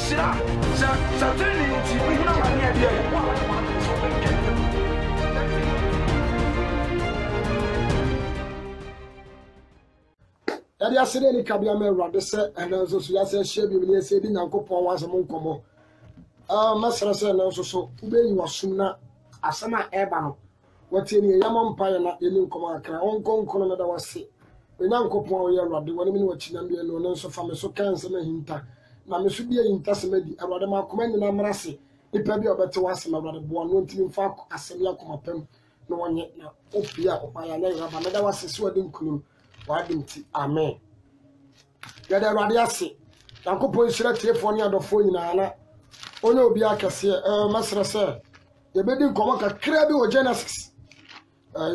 shira sa tuni ti bi na ma ne dia Yadi asere ni kabia me Awurade se ena so so ya se hye bi me se di Nyankopon wasem nkomo masra se na so so ubeyi wasum na asema eba no wotie ni yamon paye na yeni nkomo akra onko nkono na da wase Nyankopon wo ye Awurade woni me wachi na me no nso fa me so kanse na hinta na me so bi hinta se medi Awurade ma koma ni na mrase ipa bi obete wase na Awurade bo no ntimi mfa asem ya koma pam no wonye na opia opaya na yaba me da wase so wadi nkunum wadinti amen yada Awurade ase Nyankopon hira tiefo ne adofo nyina na onye obi akese masra se yebedi nkomo kakra bi wo Genesis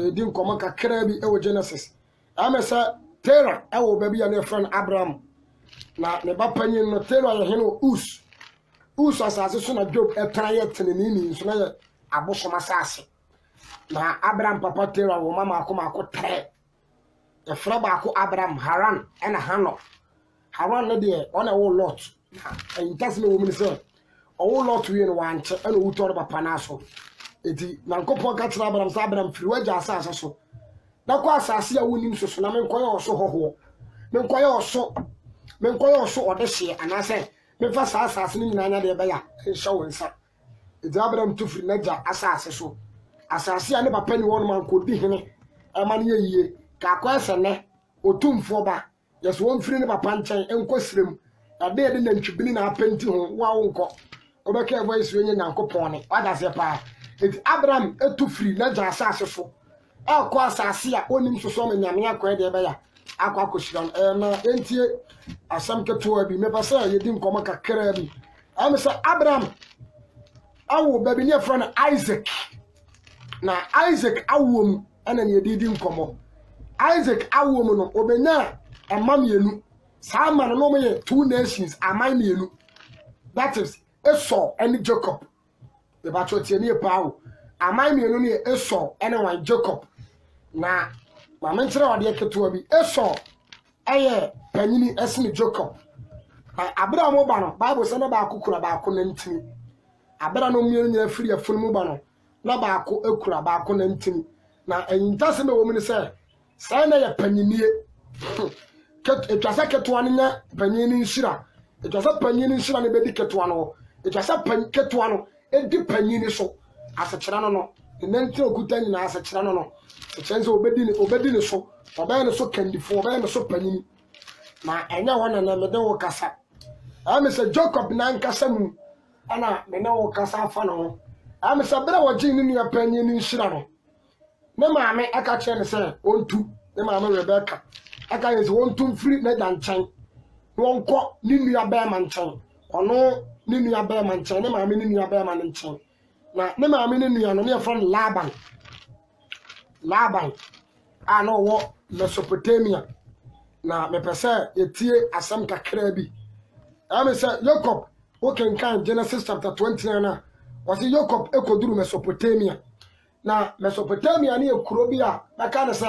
yedi nkomo kakra bi e wo Genesis amesa Terah e wo baby ya ne friend Abraham na ne bapanyin no Terah ye heno us asase so na Job etra ye teneni so na ye abosom asase na Abraham papa Terah wo mama akoma tre the fraba ko Abraham Haran and Hanok Haran ne de on a whole lot and that's no woman say a whole lot we in one and who told about panaso eti Nyankopon ka tira Abraham free waja asase so na kwa asase a wonim so na men koyo so hoho men koyo so odehye anase men fa asase ni nyina nya de be ya hye wonsa eti Abraham to free naja asase so asase a ne papa ni won man ko di hene e man ye yie ka kwese ne otumfo ba yeso won firi ne papa nchen enkosirem ade de nantwibini na apenti ho wa wonko obeka voice wenye Nyankopon ne wada se pa eti Abraham etu firi na ja asase so akwa asase a onim soso me nyame akwa de be ya akwa koshiran na entie asam keto bi me pasa yedi nkomo kakra bi amsa Abraham awo baby ne friend Isaac na Isaac awom ana ne yedi nkomo Isaac awom no obenya amamienu sama no me 2 nations amamienu that is Esau and Jacob the bachotie ne pawo amamienu ne Esau and one Jacob na ma mentre ode keto bi Esau eye panyini esne Jacob Abraham ba no Bible say na ba akukura ba akọ na ntimi Abraham no mienu nyina firi afunu ba no na ba akọ ekura ba akọ na ntimi na entase me wo mi say sai na ya panyinie etwasa ketoa nya panyini nshira etwasa panyini nshira ne bedi ketoa no etwasa ketoa no edi panyini so asechira no nenti okuta nyina asechira no sechenze obedi ne so obaye ne so kandifo obaye ne so panyini na enya wona na mede wo kasa amese Jacob na nkasa mu ana me na wo kasa afa no amese bere wo gin ni ya panyini nshira no ne maame aka kire ne se ontu ne maame Rebecca aka yes ontu free na danchan wonko ni nua ba ma nchan ono ni nua ba ma nchan ne maame ni nua ba ma nchan na ne maame ni nua no ne friend Laban ano wo Mesopotamia na me pese etie asam kakra bi ame se Jacob wokenkan Genesis chapter 29 na wasi Jacob ekoduru Mesopotamia na Mesopotamia ni ekuro bi a baka ne se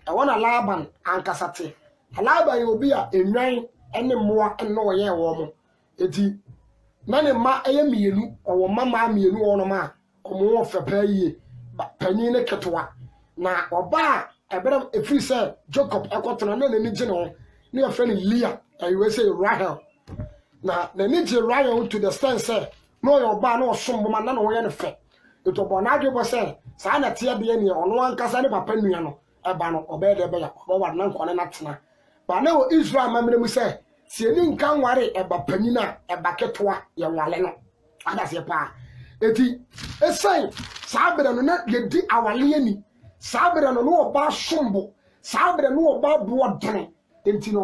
e wona Laban ankasate Laban obi a enwan ene moa eno ye wo mo eti na ne ma eye mienu owo mama mienu wono ma omo wo fepa yie panyin ne ketoa na oba ebere efiri se Jacob ekotona na ne gye no ne afeni Leah we say Rahel na ne gye Rahel to the stand say no yo ba na osom ma na no ye ne fe eto bo na adwo bo say sa na tie de ne ono ankasa ne papa nua no eba no obede be ya oba na nkone na tena ba na o Israel mamre mu say sie ni nkan ware eba panyina eba ketoa ye wale no adase pa eti esai sabere no na ye di awale ani sabere no no oba sombo sabere no oba bo dene enti no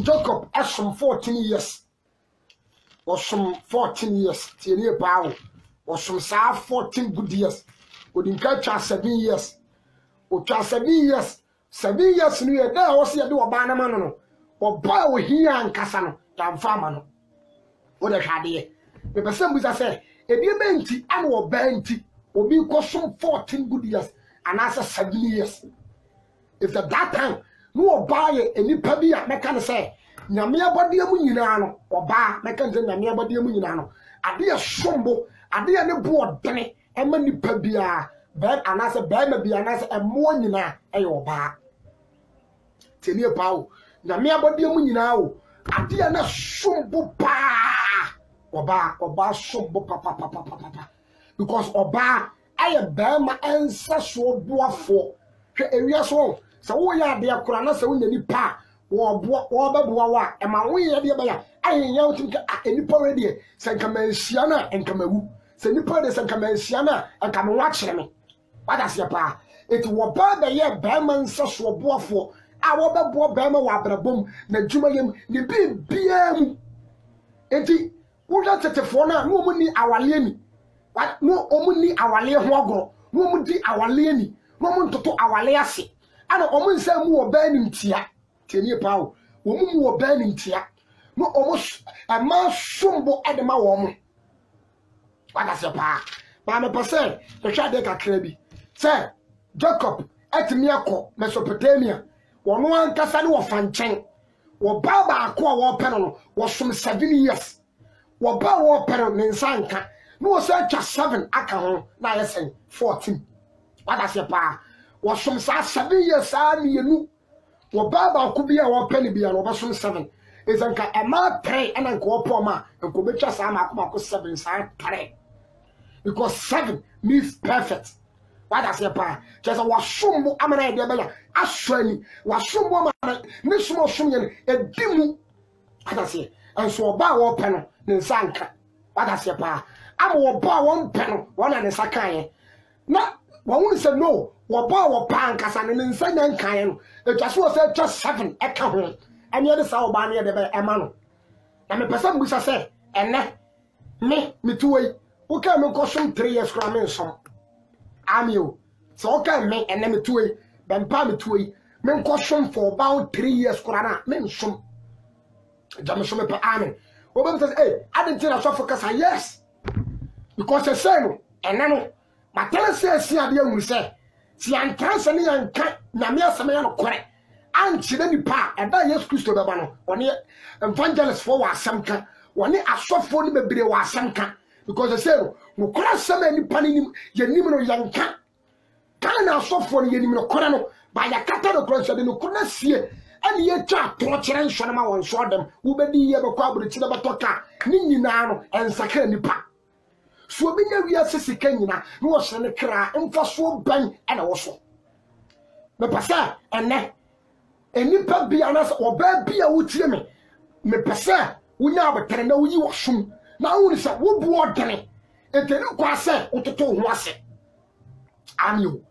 Jacob asom 14 years osom 14 years tieni paawo osom sa 14 good years odinka twa 7 years o twa 7 years 7 years no ye da wo se ye de oba na ma no oba wo hia nkasa no tamfa ma no wo de hwade ye be pese mbuza se ebi benti ana oba enti obi kosom 14 good years and answer 7 years if the that time no oba ye enipa bi a meka ne say nyame abode mu nyina no oba meka nze nyame abode mu nyina no ade ye sombo ade ye ne bo odene ema nipa bia ba anase ba ma bia anase emo nyina eye oba tenie pa o nyame abode mu nyina o ade ye na sombo pa oba sombo papa because oba aye ba ma ensa so boafo hwe ewia so se wo ya ade akora na se wo nya nipa wo beboa wa e ma wo ye de ba ya aye nya wo tinka enipa we de se nka manhia na enka mawu se nipa de se nka manhia na enka me wa kire me wada se pa eti wo ba be ye ba ma ensa so boafo a wo beboa ba ma wa brabom na djuma yem ni bibia mu enti wo da tetefo na no mu ni awale ni no omuni awale ho agro no mu di awale ni no mu ntoto awale ase ana omu nsa mu wo ba ni ntia tenie pa wo mu wo ba ni ntia no omu ama sombo edema wo mu wada se pa ba me pese e hwa de kakra bi se Jacob etimi akọ Mesopotamia wono ankasa ne wo fanchen wo ba akọ wo peno no wo som 7 years wo ba wo peno ne nsanka no wo se twa 7 aka ho na yesen 14 wada se pa wo som sa 7 years mienu wo ba akọ bi a wo peno bi a no ba som 7 ezanka ema 3 ena nko opo ma nko betwa sa ma akọ 7 sa 3 because 7 means perfect. What does it mean? Just a wasumbo amana de bela aswani wasumbo amana ne sumo sumye edimu. What does it? And so ba wo peno ne nsanka. What does it mean? Am wo ba wo peno wona ne sakan na wo say no wo ba wo pan kasa ne nsanya nkan no e just wo say just 7 e ka ho anya de sa wo ba ne de be e ma no na me pesa mbusa say ene me tuwe wo ka me ko som 3 years kra me nsom amio so okay me ene me tuwe bempa me tuwe me nko som for about 3 years kra na me nsom jam so me pa amen wo be say eh adentin na so focus yes because say no ene no matele say si ade ahuru say si antanse ne yanka na me aseme ya no kore anchi na nipa eda Yesu Kristo beba no one evangelist for wa asemka one asofo ni bebre wa asemka because say no kora sama nipa ni yenim no yanka kan na asofo ni yenim no kora no ba ya kata no kora de no kora sie ani ye twa to kire nso na ma won so dem wo bedi ye be kwa aburichi na batoka ni nyina no ensakra nipa so obi nya wi asesika nyina no wo hye ne kra mfa so ban na wo so me pasa ene enipa bia na oba bia wo tie me pasa wo nya abotere na wo yi wo som na wo ni sa wo bu odene eteni kwa se utoto ho ase amio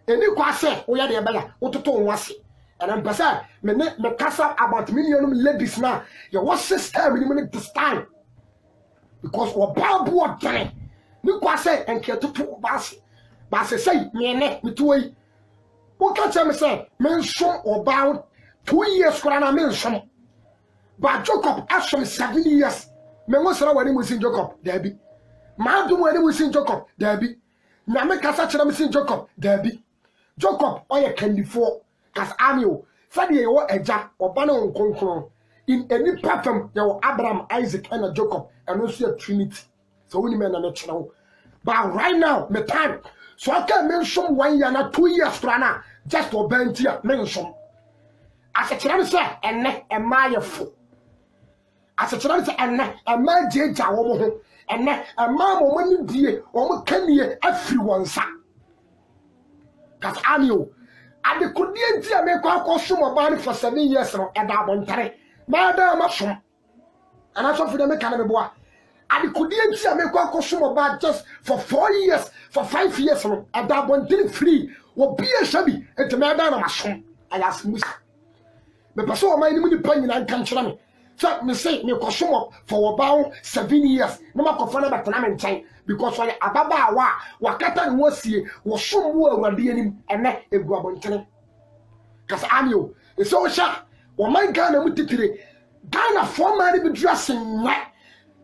eni kwa se wo ya de bela utoto ho ase and mpasa me kasa about million ladies na your what sister me this time because wo ba bu odene ni kwa se enke toto ba se say me ne me tuoi wo ka che me say me nso about 2 years kora na me nso ba Jacob asom 7 years me ngo sra wani musin Jacob dabi ma dum wani musin Jacob dabi na me kasa kira musin Jacob dabi Jacob oye kandifo kas amio fadi ye wo eja oba na nkonkron in any pattern ye wo Abraham Isaac and Jacob and also a trinity so we men na me kira wo but right now me time so I can mention 1 year na 2 years strana just to bentia mention as a kira me say enne e mayefo asechira se enne ama jeja wo mo ho enne ama mo mani die wo mo kanie afiri wonsa kas amio ade kodie ntia me kwa akoso mo ba for 7 years no eda abontare ma da ma som ana so fide me kana me boa ade kodie ntia me kwa akoso mo ba just for 4 years for 5 years no eda abontare free wo bia shabi etme da na ma som aya smusa me paso o mai ni mu ni panyina nkan kira me so me say me kosomo for about 7 years no makofa na betena me nchen because why ababa wa wakata ni wosie wo somwo awade anim ene egu abontene kasa amio so sha wo man Ghana mutitire Ghana for man be dressing na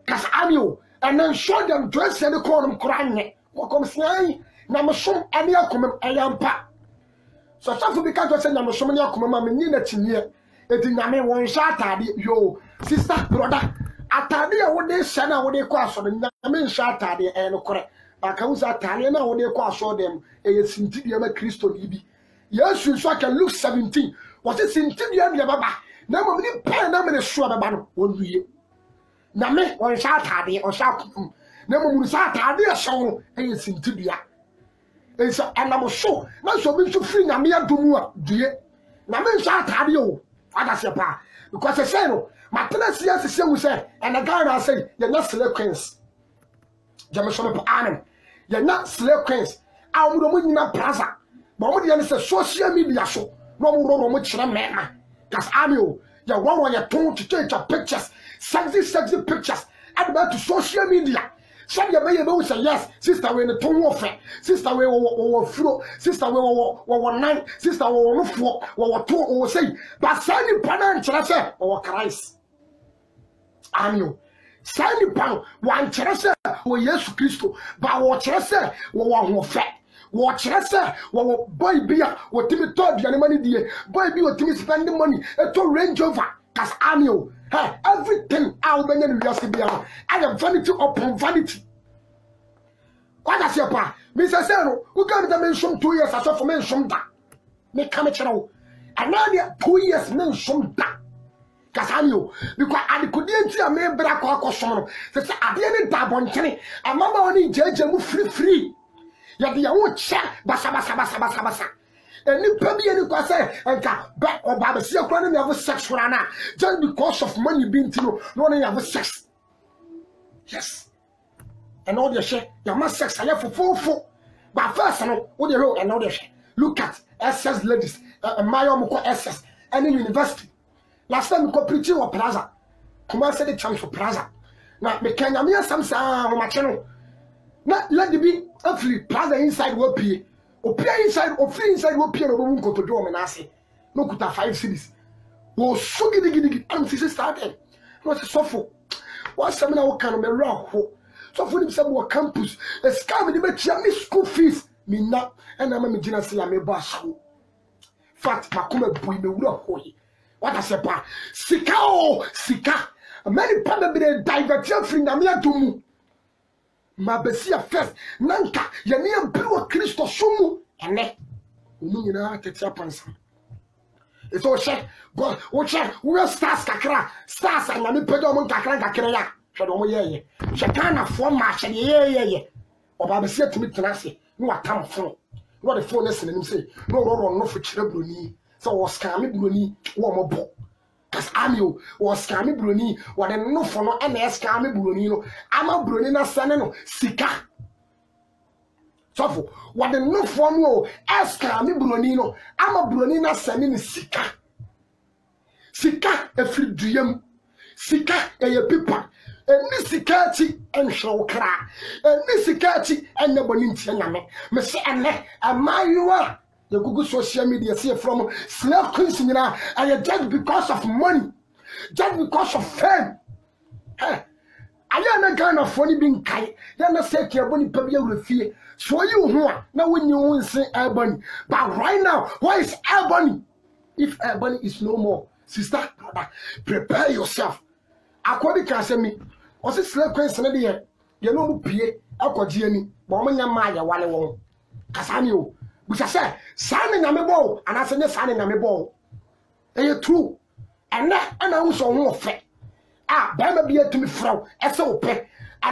kasa amio and then show them dress and call them kranye wo kom sai na me som ene akomem eyampa so safu bi ka to say na me som ne akomem ma me ni na tinye eti nyame won sha atade yo sister brother atade a wo de hye na wo de kɔ aso nyame sha atade no kore aka wo sa atade na wo de kɔ aso dem sintidua ma Kristo ni bi Yesu so aka Luke 17 wo se sintidua bia baba na mo ni pen na me so baba no wo nuye nyame won sha atade o sha na mo mu sa atade a hye no sintidua Esa anamo so na so bi so free nyame adomu a due na me nsa atade o ada se pa because I say no my place here say we say and the guy na say you not slave queens jame so me pa amen you not slave queens a mo do mo nyina plaza but mo de say social media so no mo mo kire mema cause ami o ya one ya ton to take pictures sexy pictures about to social media. Some your baby will say yes, sister, we in the tongue of it, sister, we were flow, sister, we were nine, sister, we were four, we were two, or say, but Sandy Pan and Chelsea or Christ. I know. Sandy Pan, one Chelsea or yes, Christo, but what Chelsea, we were fat. What Chelsea, what boy beer, what Timmy told you, money, dear, boy be what Timmy spending money, a to Range Rover, cause I know. Hey, everything I'll be in the I am vanity upon vanity. What I say, pa, Mr. Zero, who got the mention 2 years as of mention that. Make come channel. And now 2 years mention that. Casanio, because I couldn't see a man black or cosmono. That's at the end of Dabon, and Mamma only judge and free. Yet the old chat, basa. And you probably any question and back or Baba see a running of sex for Anna just because of money being to know running of sex. Yes. And all the share, you must sex I have for 4. But first, I know what the road and all the share. Look at SS ladies, my Moko SS, any university. Last time we got preaching or plaza. Come on, say the chance for plaza. Now, me can you hear some sound on my channel? Not let the be hopefully plaza inside will be. Opia inside, or free inside, will appear a room go to do and I say, no, could have 5 cities. Oh, so giddy, and this started. What's a sofa? What's some now kind of a rock? So for him, some campus, a scam in the bed, school fees, me not, and I'm a generous lame bash. Fat Macuma boy, me would what I say, pa, Sika, a many probably diverted from Namia to me. Mabesia first, Nanka, Yania Blue Christo Sumu, and ne, Umina Tetiapansa. It's all check, God, watch out, we're stars Kakra, stars and Nami Pedom Kakra, Shadow ye, Shatana form march and ye, or Babesia to me Tanasi, no account phone, not a phone listening and say, no for Chirabuni, so was Scammy Bruni, one more book. Cause Amio was Scammy Bruni, what a no for no and Scammy Brunino, Ama Brunina Sanano, Sika. So, what a no for no, Scammy Brunino, Ama Brunina Sanin Sika. Sika, a free dream, Sika, a pipa, a Nissikati and Shokra, a Nissikati and the Bonintianame, Miss Anne, and my you are. The Google social media see from slave queens and just because of money, just because of fame. Hey, I am a kind of funny being kind. You're not saying you're bunny pabia with fear. So you know, now when you won't say Albany, but right now, why is Albany? If Albany is no more, sister, brother, prepare yourself. According to me, was it slave queens and the you know, P. Aqua Gianni, Bomania Maya, while I won't. Casanio. Which I said, signing a ball, and I said, signing a ball. They are true. And that, and I was on more fair. Ah, Bama be a to me frown, SOP. And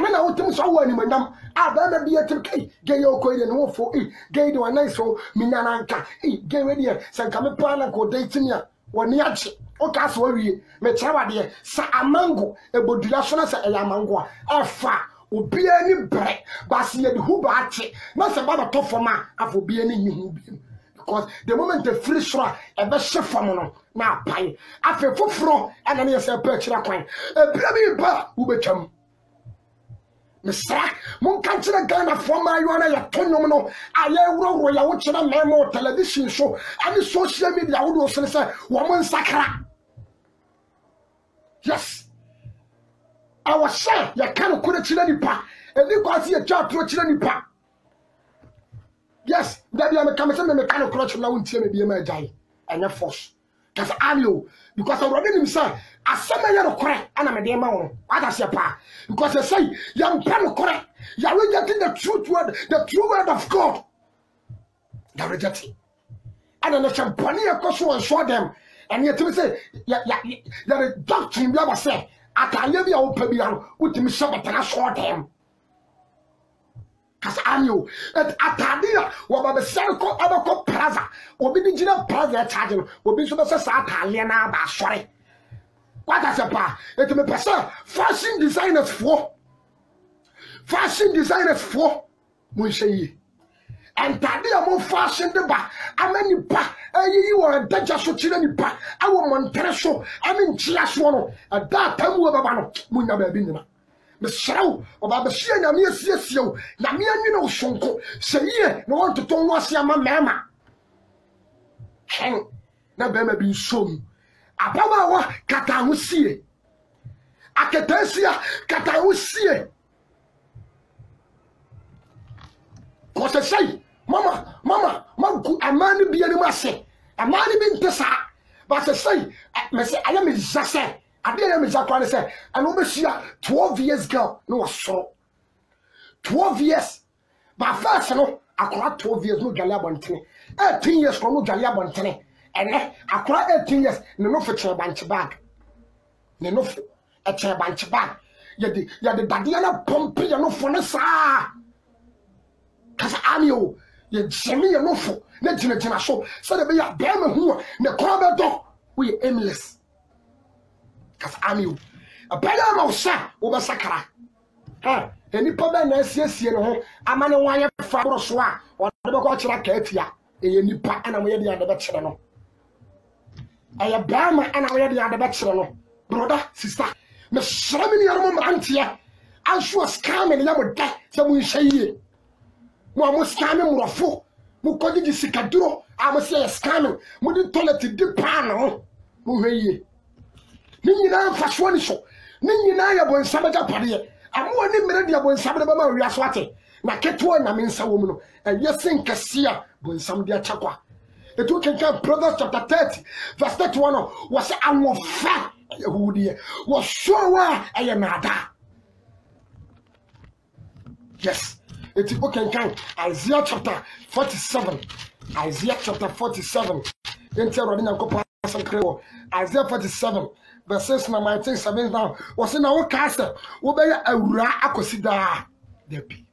then I want to so one, madam. Ah, Bama be a to me, gay your coin and war for it, gay to a nice so, Minananka, gay ready, San Camipana, go dating ya, one yacht, or castle, Metrawa dear, Sa Amango, a Bodulasonas a Yamango, a far. Obi any bread, but see the who batty, not about a top for ma, and for be any new because the moment the free straw, a best chef for mono, now pie, after 4 francs, and then yes, a purchase a coin, a baby bar who become Mr. Mon country Ghana for my one, I told I wrote where I watch a memo television show, and the social media would also say, woman sacra. Yes. I was sure you can't put a children pa, and you can't see a job to a children pa. Yes, that you are coming to the mechanical clutch now until maybe you may die, and your force. Because I because already himself, as some of you correct, and I'm a demon. What I say, pa? Because they say, young pen correct, you're rejecting the true word of God. You're rejecting. And then the champagne, of course, will show them. And yet, we say, the doctrine never say, I can leave your open beyond with me, but I saw them. Because I knew that Atadia, what the circle of a plaza, or be the general plaza charging, will be so much as Italian. Sorry. What does a pa? It may pass fashion designers for Munshay. And Tadia more fashion the bar. I mean, pa, you are a Dutch children, pa. I will Montereso, I mean, Chiasuano, a dark time with a banner, Munababina. The show about the share Namia Sio, Namia, you know, Shonko, say, yeah, no one to tell us, my mamma. Hang, never be shown. Abawa Katawusie. Akadesia Katawusie. Because I say, Mama, a man be any say, a man be Tessa. But I say, I am Zase. I didn't exactly say, and over here 12 years ago, no so 12 years. But first, no, I caught 12 years, no Galabantene, 18 years from no Galabantene, and I caught 18 years, no for chair bunch bag. No for a chair bunch bag. Yet the Dadiana Pompey, no for the sa. Cause I'm you, Jimmy, no for, let you know, so that we are damn who, the corner door, we are aimless. Because I'm you. A better mouse, over Sakara. Any problem, yes, you know, I'm on a wire for Swa, or the Boccia Katia, a new pack, and I'm ready on the bachelor. I am Bama, and I'm ready on the bachelor. Brother, sister, Miss Shamini, auntie, I'm sure scamming, and I would die, some will say ye. One was scamming with a fool. Who called it Sicaduro? I must say a scamming. Wouldn't toilet to dip panel. Who may ye? Nina Fashwani show. Nina Yabon Sabaja Padia. I'm one minute Yabon Sababa Riaswati. Naketwa Naminsa woman. And yes, in Cassia, Bon Samdia Chakwa. The two can come, Proverbs chapter 30, verse 31 was a more fat. Who dear was sure I am nada. Yes, it's book and can Isaiah chapter 47. Isaiah chapter 47. Isaiah 47. Verses number 19, down. Was in our castle. Obey a ra acosida. Depi.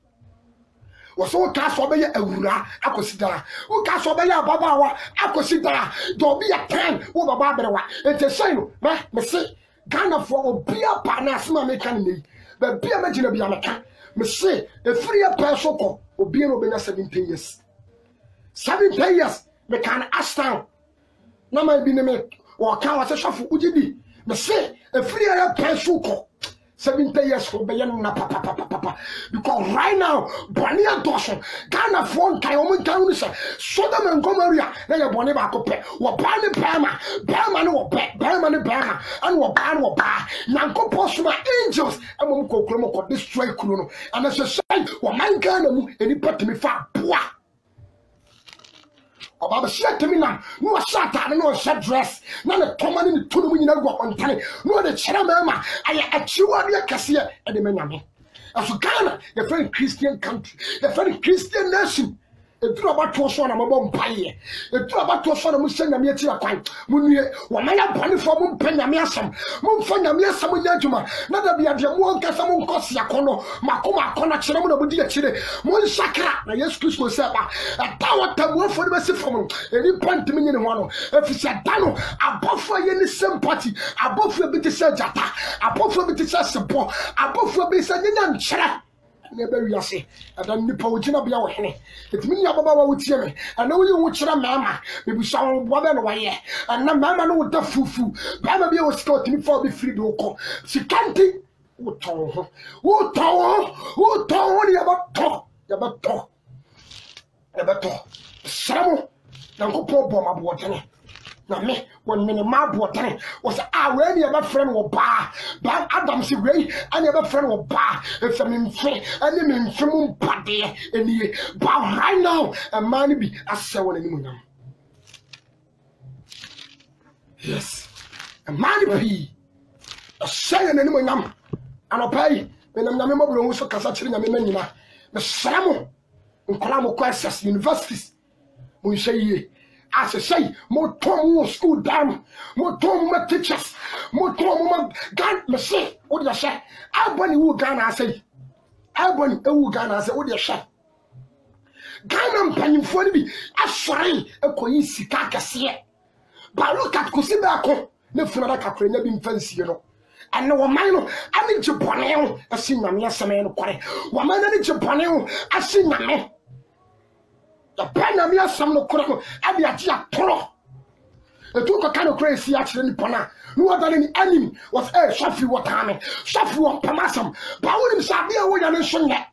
Was all cast obey a ra acosida. Who cast obey a baba acosida. Don't be a pen over Barbara. It's a shame. Me say, Ghana for be a panasma mechanic. But be a major be a mechanic. Me say, a free person will be over 17 years. 17 years. Me can ask down. No, my be make or can't was a shuffle. Would you be? Me say a free person 70 years for Bayana Papa. Because right now, Bania Dawson, Ghana phone, Kayoman Townsa, Sodom and Gomoria, then a Boniba Cope, or Bani Bama, Bama, or Bama, Bama, and or Ban or Ba, Nanko Posma angels, and Monko Kromo, destroy Kuno, and as a sign, or Mankanamu, and he put me far. About shut to me now, no shut out, no shut dress, none of common in the two women on time, no the Cheramama, I actually a cassia at the Menami. As Ghana, the very Christian country, the very Christian nation. A drop to one of a bomb pie. A drop to one of Muslim Yeti Quine. Munia, Wamaya Pony for Mum Penamiasam, Mum Fanamiasam with Yajuma, not be a Jamuan Casamon Cosiacono, Macoma Cona Cheramona Budia Chile, Mun Sakra, yes, Christmas Saba, a tower taboo for the Messifon, a new point to me in one. If it's a Dano, above for any sympathy, above for British Jata, above for British support, above for Bissan Chera. Never you say, I don't know how to be our henny. It's me, Ababa would hear me. I know you would share Mamma, maybe some woman away, and now Mamma know the fufu. Mamma be was taught me for the free doko. She can't think. Who told you about talk? About talk. About talk. Some don't go poor bomb water. Now me, when me my water was already a friend or bar, but Adam's way, and a friend or bar, if I'm in free, and I'm in from party, and ye, but right now, a man be a 7 anymore. Yes. A man be a say and anyone yam. And I'll pay when I'm not able to Casaching and Menina. The Samo in Colamo Quests universities. We say, as I say, more Tom school down, more Tom teachers, more Tom gun, Messay, what you say? Albany who gun, I say. Albany who gun, I say, what you say? Ghana penny for me, I sorry, a coincidence cacassier. But look at Cosibako, no Funaka Crane being fancy, you know. And no man, I need Japanel, I see my Yasaman, one man in Japanel, I see my man. The pen of Yasam no Kurako, and the Atia Toro. The took a kind of crazy actually in Pana. No other than the enemy was a Shafi Watame, Shafi of Pamasam, but I wouldn't say a way on the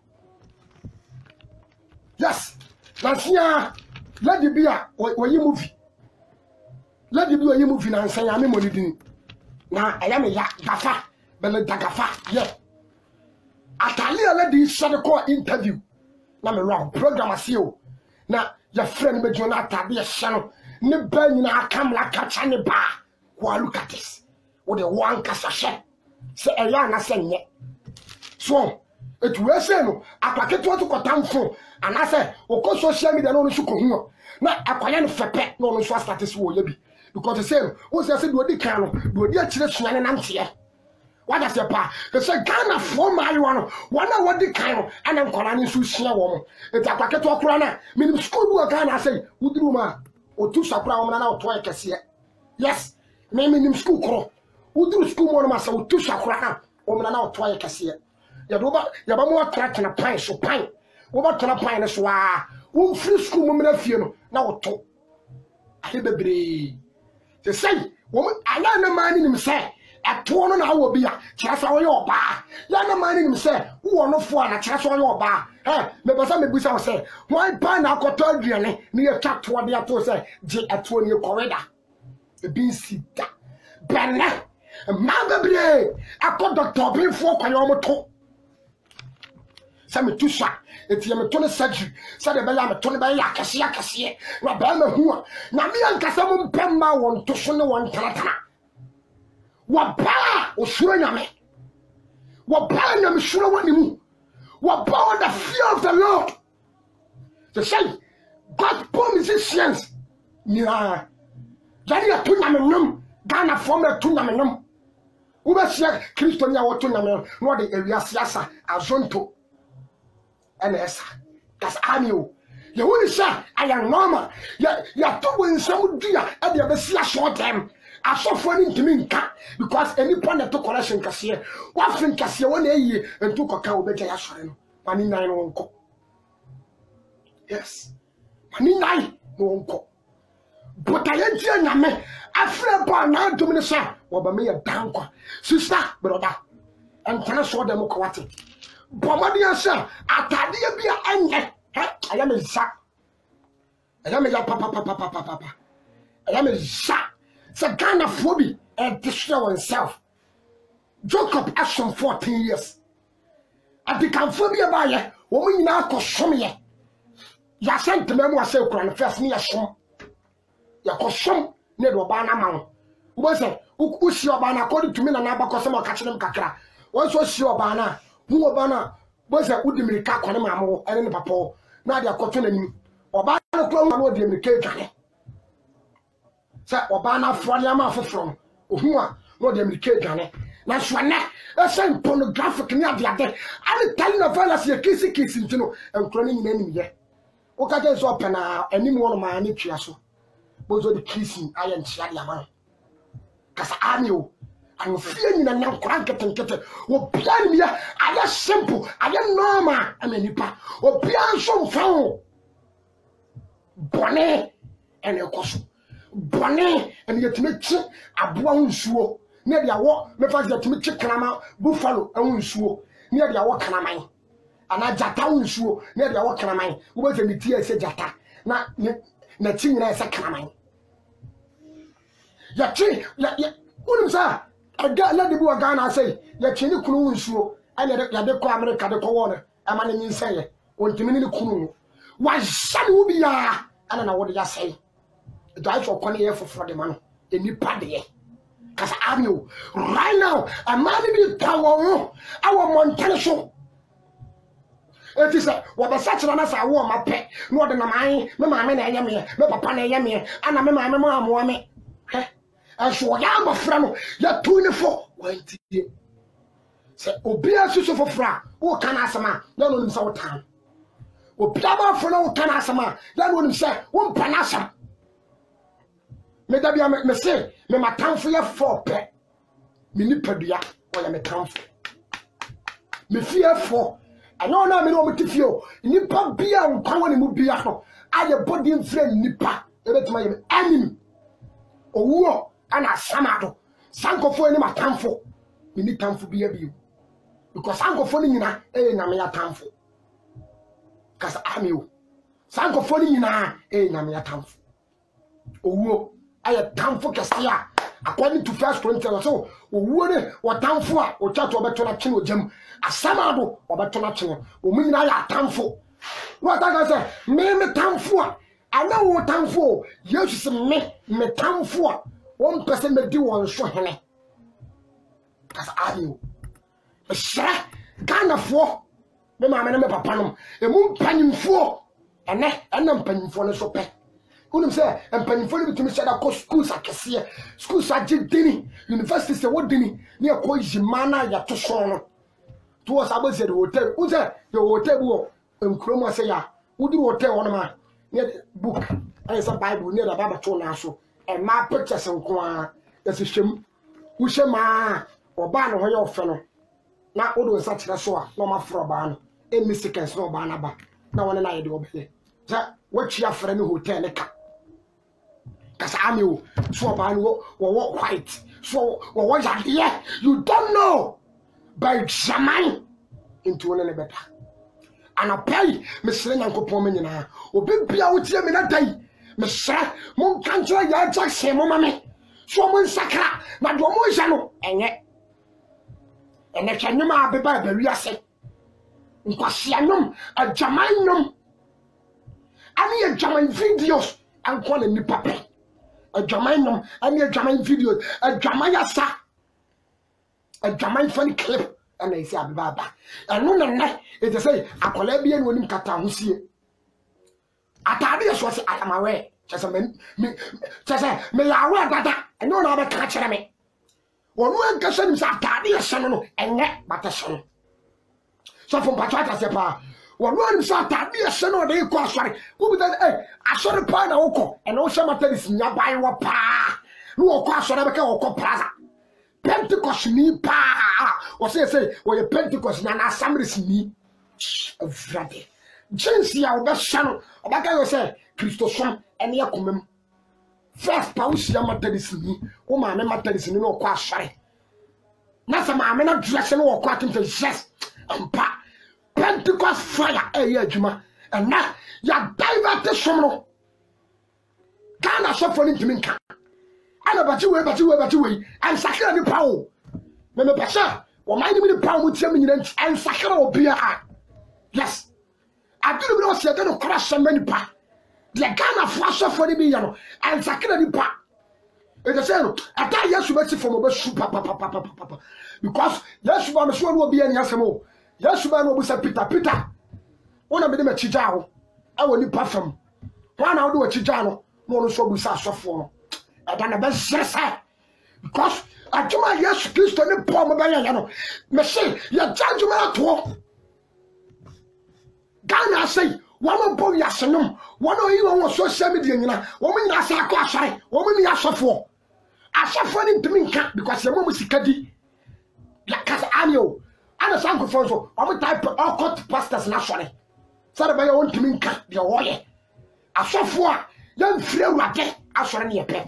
yes, last year, let it be a way you movie. Let it be a movie and say, I'm in now I am a Gafa, but Dagafa, yeah. I tell you, let this Sadako interview. Now, a wrong program as you. Now, your friend be Jonathan be a channel. Ne ben na come like a channel bar. Go look at this. With the one casashe. Say a yana say so it was say no. I packet what to go phone. And I say, o social media no so ko na akwaya no fepe no so status wo ye bi. Because the same, who says do the can, do the chile suan and antia. What does your pa? They say Ghana for marijuana. One hour the kind, and I'm calling you share woman. It's a packet of crana. Meaning school work, and I say, Udruma, or two sapra woman out twice here. Yes, maybe in school crawl. Udru school more master with two sakrana, woman out twice here. Yabamu track and a pine, so pine. Over to a pine as well. One free school woman of you now talk. I hear the breed. They say, woman, I learn a man in himself. At 2 hour be a chance on your bar. Yana man in himself, who are not for a chance on your bar. Eh, maybe some people say, why buy now got Adrian near chat to what they are to say, J at 20 corridor. The BC that. Banner, a mother, I got Dr. Bill for Kayomo. Some 2 shot, it's your Tony surgery, said the Bella Tony by Yakasia, Rabama Hua. Namian Casamum Pemba one to Shona one Talatana. Wapa Osuranyame. Wapa na mishura wanimu. Wapa the fear of the Lord. They say, God promises science. Yeah. Jadi ya tunamenum. Ghana form a tunamenum. Uba siya Kristo niya wa tunamenum. No de area siyasa azonto. NSA. That's annual. You wouldn't say I am normal. Ya tubo in some dia at the abesia short time. I suffer into me because any point that took collection cashier, what think cashier 1 year and took a cow better yasharin. Money 9 won't go. Yes, money 9 won't go. But I ain't here, Name. I feel about now to me, sir, or by me a danko, sister, brother, and can I show them what? Bomadia, sir, I can't be a end. I am a sack. I am a papa. I am a sack. It's a Ghana phobia and destroy oneself. Jacob action 14 years. I become phobia by ye, woman now cost some ye. Ya sent to them was so grand first near some. Ya cost some near Obana Mount. Who was it? Who see Obana according to me and Nabacosama catching them cacra. Once was your Obana, who Obana was a woody Caquanamo and Papa. Now they are cotton Obana clone would be cake. Say Obana Fradiama from Uhua, no dem Kagane. Now Swana, a same pornographic near the other. I'm telling the fellas your kissing to know and cloning enemy yet. Okay, is open any more of my anitriaso. Both of the kissing I am Shadiaman. Cause I knew I'm feeling a young cranket and kettle. Oh, behind me, I am simple, I am normal, I mean, Nipa, or beyond some foul. Bonnet and a costume. Bonnet and yet make a brown shoe. Near the walk, me fast that me chicken buffalo, and shoe. Near the walk can I mine. And I jata shoe, near the walk can I mine. Who was a meteor said jata? Not nothing as a can I mine. Ya tree, wouldn't say. I got let the boy Ghana say, ya chinny kunu shoe, and ya call America the corner. A man in say, when to mini kunu. Why, son will be ya? I don't know what you say. The guy for 1 year for the man. enipa de kasa amio right now a man bi tawo awo montane so it is what the such na sa wo ma pe no de na man me ma me na enya me me papa na enya me ana me ma me ma mo me so ya ba fra no ya 24 wanti se obi asusu fofra wo kana asama na no nim sa wo tan obi ba fo na wo kana asama na no nim sa wo mpa na asam me da bia me se me matamfo ya 4 pe me ni padua wo ya me tamfo me fie 4 ano na me no me tifio nipa bia nkwa woni mu bia no aye body mfre nipa ebetima ye enemy owuo ana samado sankofo ni matamfo me ni tamfo bia bio because sankofo ni nyina nyame ya tamfo kasa amio sankofo ni nyina nyame ya tamfo owuo aye tamfo kesia according to 1 Corinthians so owuo ne watamfo a o chato obeto na kene ojam asamado obeto na kene o munyina ya tamfo no taka say me tamfo a ana wo tamfo yesu se me tamfo a one person me di won so hene kasa amio sra ganafo me ma me papa no emu mpanyimfo ene mpanyimfo ne so pe unim say mpanyimfo ne bitumi shada ko schools akese schools agedini university se wodini ne ko yimana ya to so no to was abo say the hotel u say the hotel bu enkromo say ya udi hotel won ma ne book ay say bible ne da baba to na so e ma pictures nko a esihwem u hwema oba no hoye ofe no na odo nsa kire so a no ma fro ba no emi seconds no ba na ba na wona na ye de obele za wachi afre ne hotel ne ka kasa amio so ba no wo white so wo yade you don't know by zaman into one ne beta ana pay me sere nyankopon me nyina obi bia wo tie me na dai me sere mon kanjira ya jackson mo mame so mon sakra na do mo ja no enye ene twanuma abeba ba wiase nkwasianom ajamannom ani ajaman videos anko na nipa pe ajamannom ani ajaman videos ajaman yasa ajaman funny clip ana isi abeba ba eno na it say akola bia no nim kata hosie atade so se ayamawe chese me yawe dada eno na ba ka kire me wonu enkasa nim sa atade yese no enye batasho no so from patata se pa wonu nim sa atade yese no de ko asore wo bi da asore pa na woko eno hye matalis nya bai wo pa no wo ko asore be ka wo ko plaza Pentecost ni pa o say wo ye Pentecost na Assemblies ni vrade jinsi ya oba shano oba ka yo say Christosom ene yakomem first pa wo sia matalis ni wo ma me matalis ni no ko asore na sa ma me na dress no wo ko atemte yes ampa Pentecost fire ya adwuma and na ya divert somno kana so for ntimi nka ana bati we an sakra ni pawo me pasha wo mind me ni pawo mutia me nyina an sakra obia yes aduru bi no se de no crash mani pa de Ghana flash for ni bi ya no an sakra ni pa e de say no ata yesu ba ti from oba su pa because yesu ba me so no obia ni asemo yesu ba no obusa Peter wona me de ma chija ho awo ni pa fam wana wo de wa chija no no so obusa asofo no adana ba sese because ajuma Yesu Kristo ne pom ba ya no me say ya judgment to Ghana say woman pom ya senom wono yi won social media nyina wo nyina sa akọ asare wo ni asofo ni ntimi nka because yemo musikadi ya kasa anio ana sanko fonso wo type all court pastors na sore sare ba ya won ntimi nka de wo ye asofo a ya mfire urade asore ne ye pe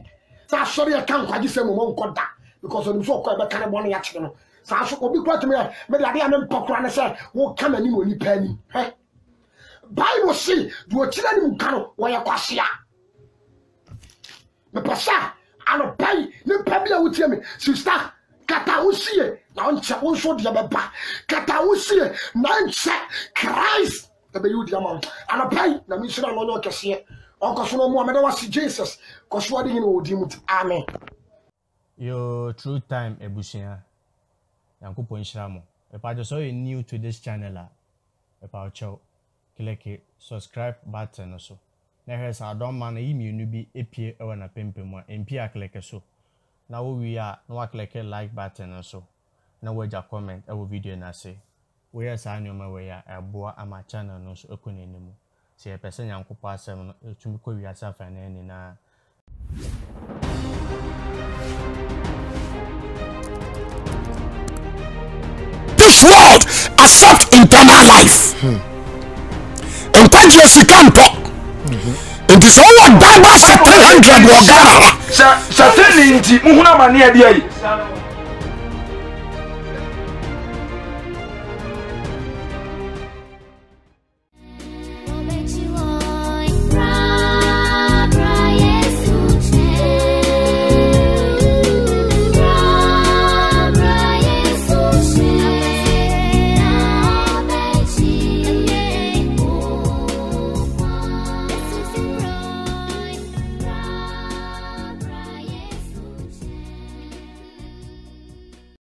sa sorry ya kan kwaji se mo nkoda because on so ko be kan bo no ya kire no sa so obi kwatu me de ade ya me mpokora ne se wo kama ni mo ni pani Bible say do kire ni mkano wo ya kwasea me pasa ano pai ne pabia wo tie me sister kata wo sie na onche wo so de beba kata wo sie na nche Christ e be you dia man ano pai na mi sira no no kese Onkosono Muhammad was Jesus. Koswadi in Odimut. Amen. Your true time ebusia. Yanko Ponshamo. If I just saw you new to this channel, if I chow, click subscribe button also. Now here's our don't man email be APA or na pimpin MP click so. Now we are no click like button also. Now we just comment our video na say. We are signing my way a boa ama channel no so okunenimu. See a person yanko pass to me we are suffering na. This world accept eternal life. And when you can't talk, it is all Bible 300 Wagara. Certainly, Muhuna Mania.